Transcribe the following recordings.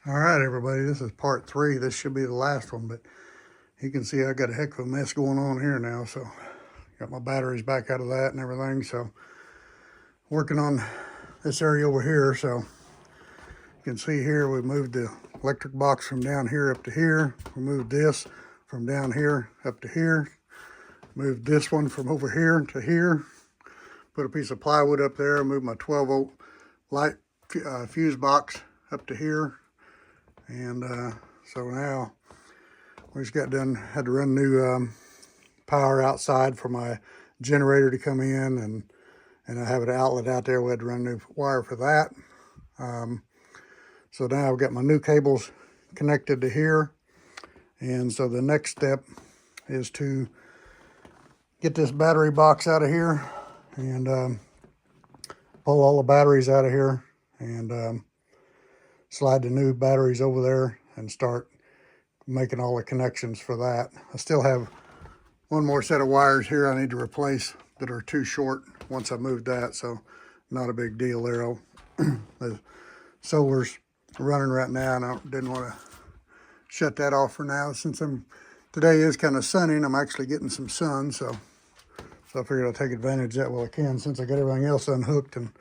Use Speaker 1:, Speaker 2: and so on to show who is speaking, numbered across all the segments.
Speaker 1: All right, everybody, this is part 3. This should be the last one, but you can see I got a heck of a mess going on here now. So got my batteries back out of that and everything. So working on this area over here. So you can see here we moved the electric box from down here up to here. We moved this from down here up to here. Moved this one from over here to here. Put a piece of plywood up there. Moved my 12-volt light fuse box up to here. And so now we just got done, had to run new power outside for my generator to come in, and I have an outlet out there. We had to run new wire for that. So now I've got my new cables connected to here. And so the next step is to get this battery box out of here and pull all the batteries out of here and slide the new batteries over there and start making all the connections for that. I still have one more set of wires here I need to replace that are too short once I moved that, so not a big deal there. The solar's running right now, and I didn't want to shut that off for now since today is kind of sunny and I'm actually getting some sun, so I figured I'll take advantage of that while I can since I got everything else unhooked and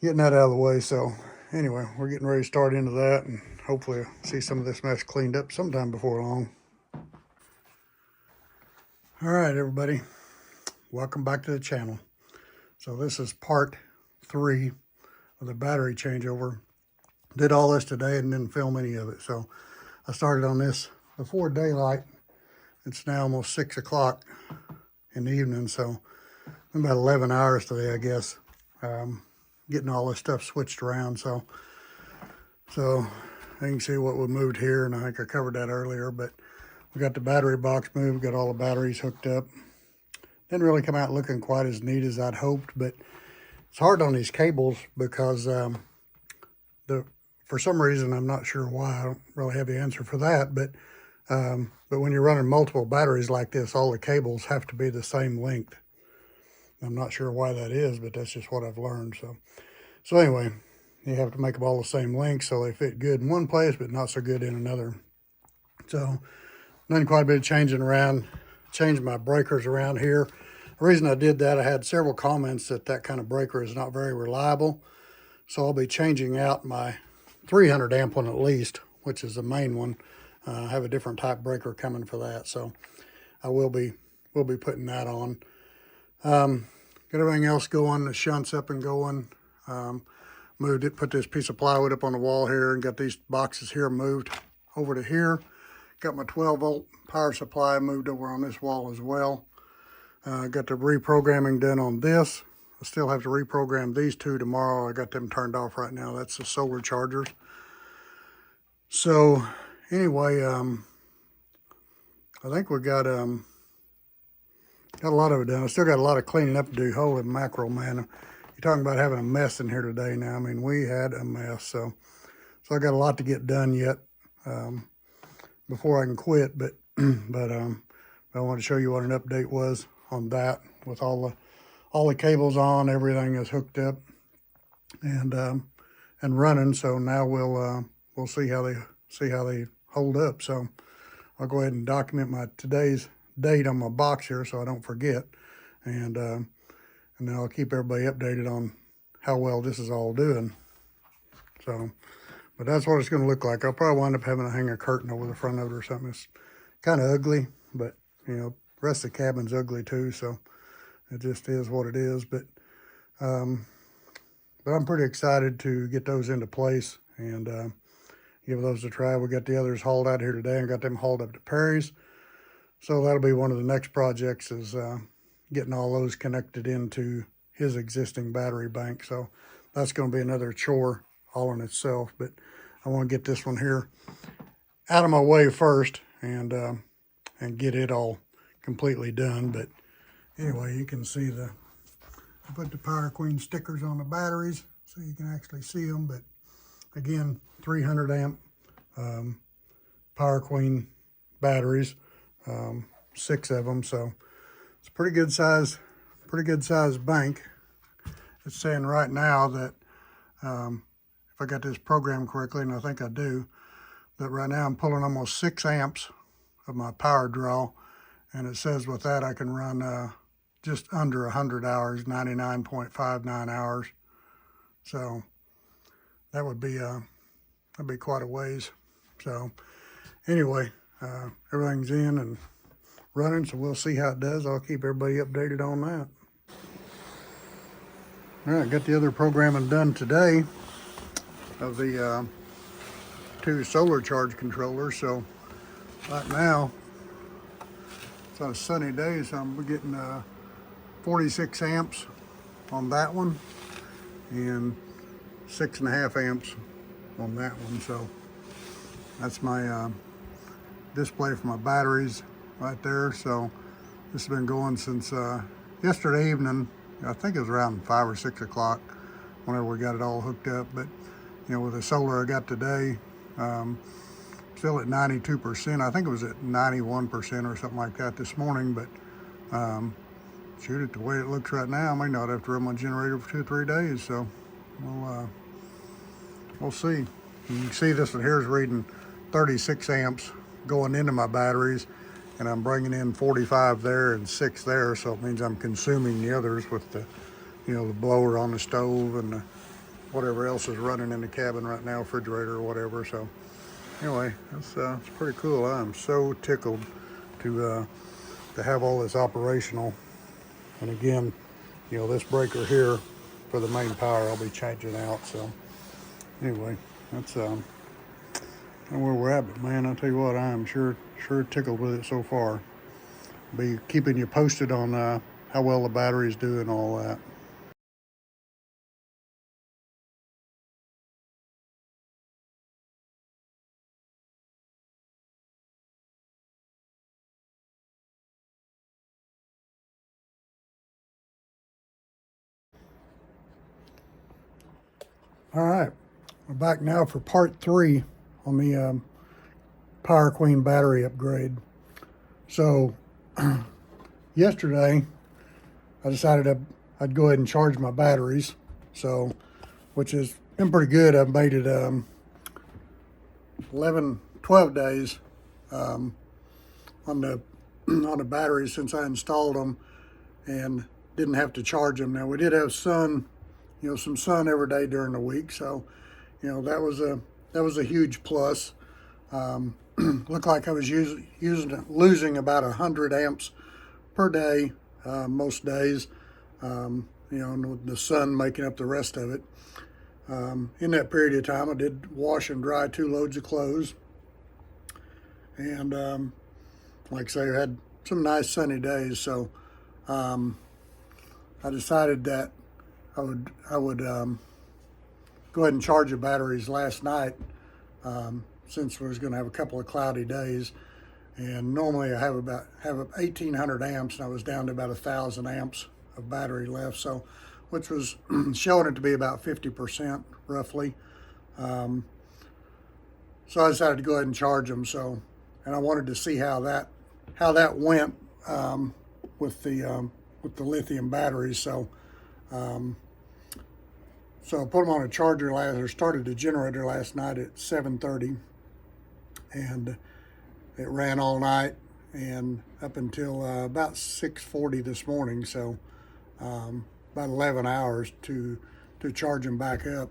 Speaker 1: getting that out of the way. So anyway, we're getting ready to start into that, and hopefully see some of this mess cleaned up sometime before long. All right, everybody, welcome back to the channel. So this is part 3 of the battery changeover. Did all this today and didn't film any of it. So I started on this before daylight. It's now almost 6 o'clock in the evening, so about 11 hours today, I guess. Getting all this stuff switched around. So you can see what we moved here, and I think I covered that earlier, but we got the battery box moved, got all the batteries hooked up. Didn't really come out looking quite as neat as I'd hoped, but it's hard on these cables because for some reason, I'm not sure why, I don't really have the answer for that, but when you're running multiple batteries like this, all the cables have to be the same length. I'm not sure why that is, but that's just what I've learned. So anyway, you have to make them all the same length so they fit good in one place, but not so good in another. So done quite a bit of changing around, changed my breakers around here. The reason I did that, I had several comments that kind of breaker is not very reliable. So I'll be changing out my 300 amp one at least, which is the main one. I have a different type breaker coming for that. So I will be putting that on. Got everything else going, the shunts up and going. Moved it, put this piece of plywood up on the wall here and got these boxes here moved over to here. Got my 12-volt power supply moved over on this wall as well. Got the reprogramming done on this. I still have to reprogram these two tomorrow. I got them turned off right now. That's the solar chargers. So anyway, I think we got a lot of it done. I still got a lot of cleaning up to do. Holy mackerel, man. You're talking about having a mess in here today now. I mean, we had a mess. So I got a lot to get done yet before I can quit. But I want to show you what an update was on that with all the cables on. Everything is hooked up and running. So now we'll see how they hold up. So I'll go ahead and document my today's date on my box here so I don't forget, and then I'll keep everybody updated on how well this is all doing. So, but that's what it's going to look like. I'll probably wind up having to hang a curtain over the front of it or something. It's kind of ugly, but the rest of the cabin's ugly too, so it just is what it is. But I'm pretty excited to get those into place and give those a try. We got the others hauled out here today and got them hauled up to Perry's. So that'll be one of the next projects is getting all those connected into his existing battery bank. So that's going to be another chore all in itself. But I want to get this one here out of my way first and get it all completely done. But anyway, you can see I put the Power Queen stickers on the batteries so you can actually see them. But again, 300 amp Power Queen batteries. 6 of them, so it's a pretty good size bank. It's saying right now that if I got this programmed correctly, and I think I do, that right now I'm pulling almost 6 amps of my power draw, and it says with that I can run just under 100 hours, 99.59 hours. So that would be that'd be quite a ways. So anyway, everything's in and running, so we'll see how it does. I'll keep everybody updated on that. All right, got the other programming done today of the 2 solar charge controllers. So right now it's on a sunny day, so I'm getting 46 amps on that one and 6.5 amps on that one. So that's my display for my batteries right there. So this has been going since yesterday evening. I think it was around 5 or 6 o'clock whenever we got it all hooked up. But you know, with the solar I got today, still at 92%. I think it was at 91% or something like that this morning. But shoot, it the way it looks right now, I may not have to run my generator for 2 or 3 days. So we'll see. You can see this one here is reading 36 amps going into my batteries, and I'm bringing in 45 there and 6 there, so it means I'm consuming the others with the, you know, the blower on the stove and the, whatever else is running in the cabin right now, refrigerator or whatever. So anyway, it's pretty cool. I'm so tickled to have all this operational. And again, you know, this breaker here for the main power I'll be changing out. So anyway, that's where we're at. But man, I'll tell you what, I am sure tickled with it so far. Be keeping you posted on how well the batteries do and all that. All right, we're back now for part 3 on the Power Queen battery upgrade. So yesterday I decided I'd go ahead and charge my batteries, so which has been pretty good. I've made it 12 days on the batteries since I installed them and didn't have to charge them. Now we did have sun, you know, some sun every day during the week, so you know that was a huge plus. Looked like I was losing about 100 amps per day most days, you know, and with the sun making up the rest of it. In that period of time, I did wash and dry 2 loads of clothes, and like I say, I had some nice sunny days. So I decided that I would go ahead and charge the batteries last night, since we was going to have a couple of cloudy days. And normally I have 1,800 amps, and I was down to about 1,000 amps of battery left. So, which was showing it to be about 50% roughly. So I decided to go ahead and charge them. So, and I wanted to see how that went with the lithium batteries. So, so I put them on a charger started the generator last night at 7:30, and it ran all night and up until about 6:40 this morning. So about 11 hours to charge them back up.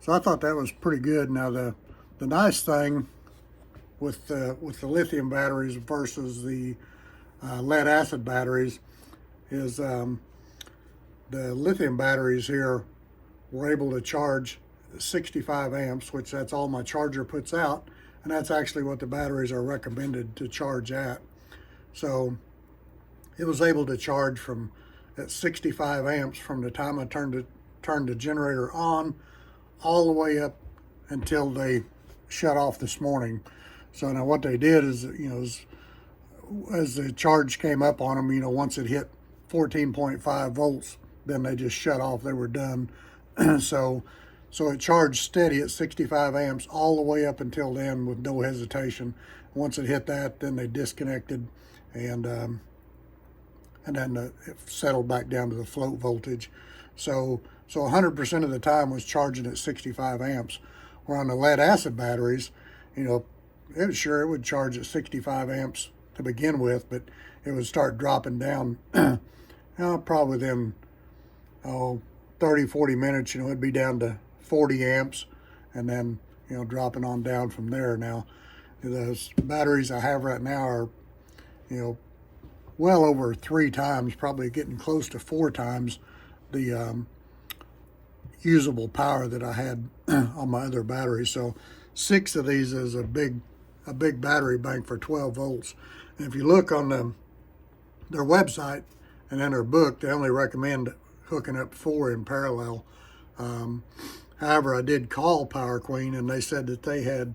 Speaker 1: So I thought that was pretty good. Now the nice thing with the lithium batteries versus the lead acid batteries is the lithium batteries here were able to charge 65 amps, which that's all my charger puts out, and that's actually what the batteries are recommended to charge at. So it was able to charge at 65 amps from the time I turned the generator on all the way up until they shut off this morning. So now what they did is, you know, as the charge came up on them, you know, once it hit 14.5 volts, then they just shut off. They were done. So it charged steady at 65 amps all the way up until then with no hesitation. Once it hit that, then they disconnected, and then it settled back down to the float voltage. So So 100% of the time was charging at 65 amps. Where on the lead acid batteries, you know, it would charge at 65 amps to begin with, but it would start dropping down, probably within, 30, 40 minutes, it'd be down to 40 amps and then, dropping on down from there. Now, those batteries I have right now are, well over 3 times, probably getting close to 4 times the usable power that I had on my other batteries. So 6 of these is a big battery bank for 12 volts. And if you look on their website and in their book, they only recommend hooking up 4 in parallel. However, I did call Power Queen, and they said that they had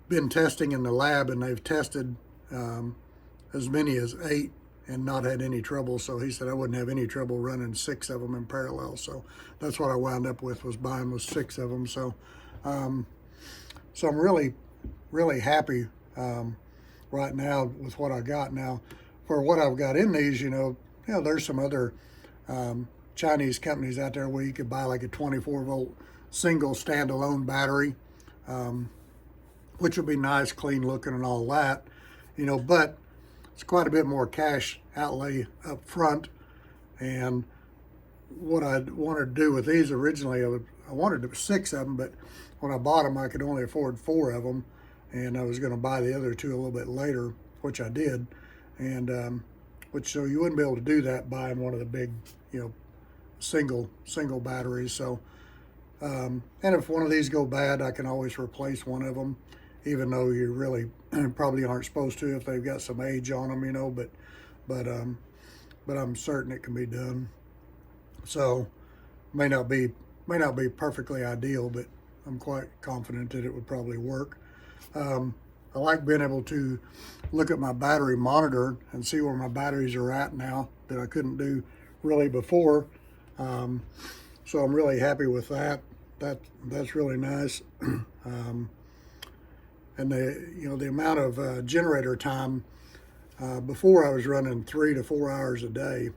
Speaker 1: been testing in the lab, and they've tested as many as 8 and not had any trouble. So he said I wouldn't have any trouble running 6 of them in parallel. So that's what I wound up with, was buying was 6 of them. So so I'm really, really happy right now with what I got. Now, for what I've got in these, there's some other Chinese companies out there where you could buy like a 24 volt single standalone battery, which would be nice, clean looking and all that, but it's quite a bit more cash outlay up front. And what I wanted to do with these originally, I wanted 6 of them, but when I bought them, I could only afford 4 of them, and I was going to buy the other 2 a little bit later, which I did. And so you wouldn't be able to do that buying one of the big, single batteries. So and if one of these go bad, I can always replace one of them, even though you really probably aren't supposed to if they've got some age on them, but I'm certain it can be done. So may not be perfectly ideal, but I'm quite confident that it would probably work. I like being able to look at my battery monitor and see where my batteries are at now, that I couldn't do really before. So I'm really happy with that. That's really nice. And the amount of generator time, before I was running 3 to 4 hours a day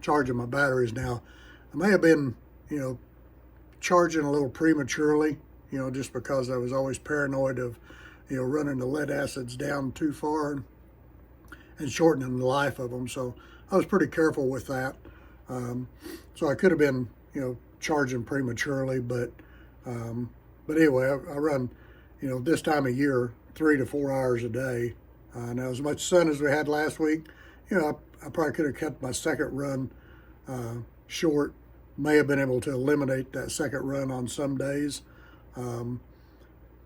Speaker 1: charging my batteries. Now, I may have been, charging a little prematurely, just because I was always paranoid of, running the lead acids down too far and shortening the life of them. So I was pretty careful with that. So I could have been, charging prematurely, but anyway, I run, this time of year, 3 to 4 hours a day. Now, as much sun as we had last week, I probably could have kept my second run short. May have been able to eliminate that second run on some days.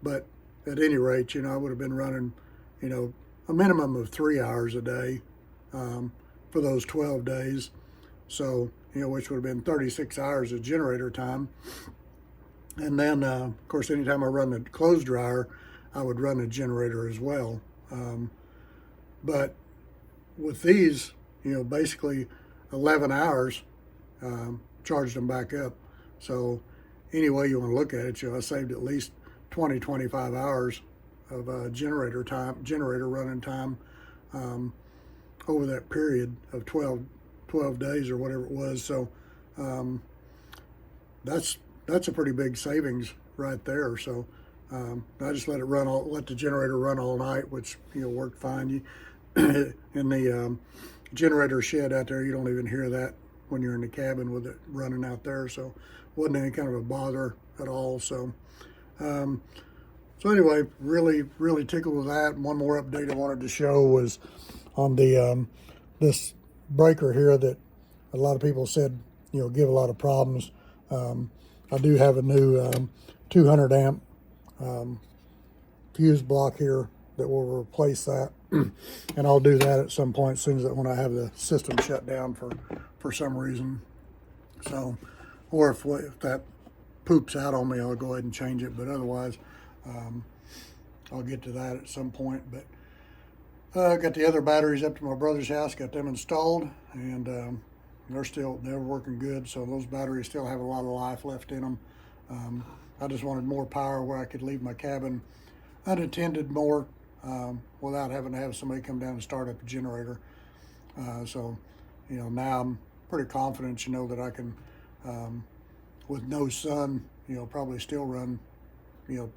Speaker 1: But at any rate, I would have been running, a minimum of 3 hours a day for those 12 days. So, which would have been 36 hours of generator time. And then, of course, anytime I run the clothes dryer, I would run a generator as well. But with these, basically 11 hours, charged them back up. So any way you want to look at it, I saved at least 20, 25 hours of generator running time over that period of 12 days or whatever it was. So that's a pretty big savings right there. So I just let the generator run all night, which worked fine. In the generator shed out there, you don't even hear that when you're in the cabin with it running out there. So wasn't any kind of a bother at all. So so anyway, really, really tickled with that. And one more update I wanted to show was on the this breaker here that a lot of people said give a lot of problems. I do have a new 200 amp fuse block here that will replace that, and I'll do that at some point soon, when I have the system shut down for some reason. So, or if that poops out on me, I'll go ahead and change it. But otherwise, I'll get to that at some point. But I got the other batteries up to my brother's house, got them installed, and they're working good. So those batteries still have a lot of life left in them. I just wanted more power where I could leave my cabin unattended more, without having to have somebody come down and start up a generator. So now I'm pretty confident, that I can with no sun, probably still run, 2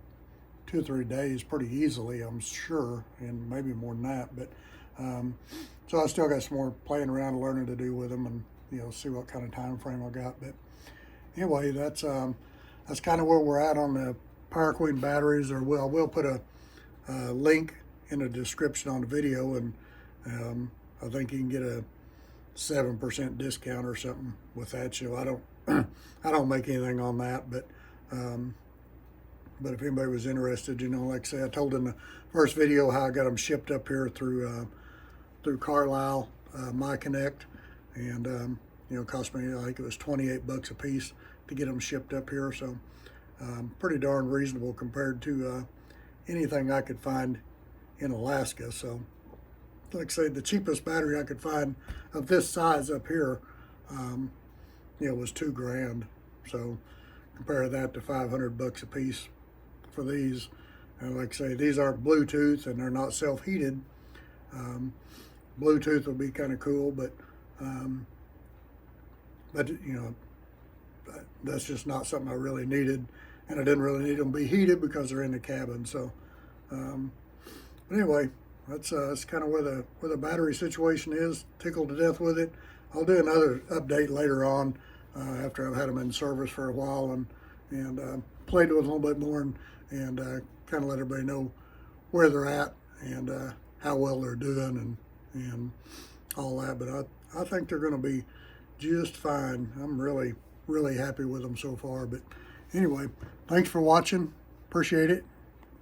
Speaker 1: or 3 days pretty easily, I'm sure, and maybe more than that. But so I still got some more playing around and learning to do with them, and see what kind of time frame I got. But anyway, that's kind of where we're at on the Power Queen batteries. Or we'll put a link in the description on the video, and I think you can get a 7% discount or something with that. So I don't I don't make anything on that, but if anybody was interested, like I say, I told in the first video how I got them shipped up here through Carlisle, My Connect, and it cost me, I think it was $28 a piece to get them shipped up here. So pretty darn reasonable compared to anything I could find in Alaska. So like I say, the cheapest battery I could find of this size up here, was $2,000. So compare that to $500 a piece for these. And like I say, these aren't Bluetooth and they're not self-heated. Bluetooth will be kind of cool, but that's just not something I really needed, and I didn't really need them to be heated because they're in the cabin. So, but anyway, that's kind of where the battery situation is. Tickled to death with it. I'll do another update later on after I've had them in service for a while and played with them a little bit more and kind of let everybody know where they're at and how well they're doing and all that. But I think they're going to be just fine. I'm really, really happy with them so far. But anyway, thanks for watching. Appreciate it.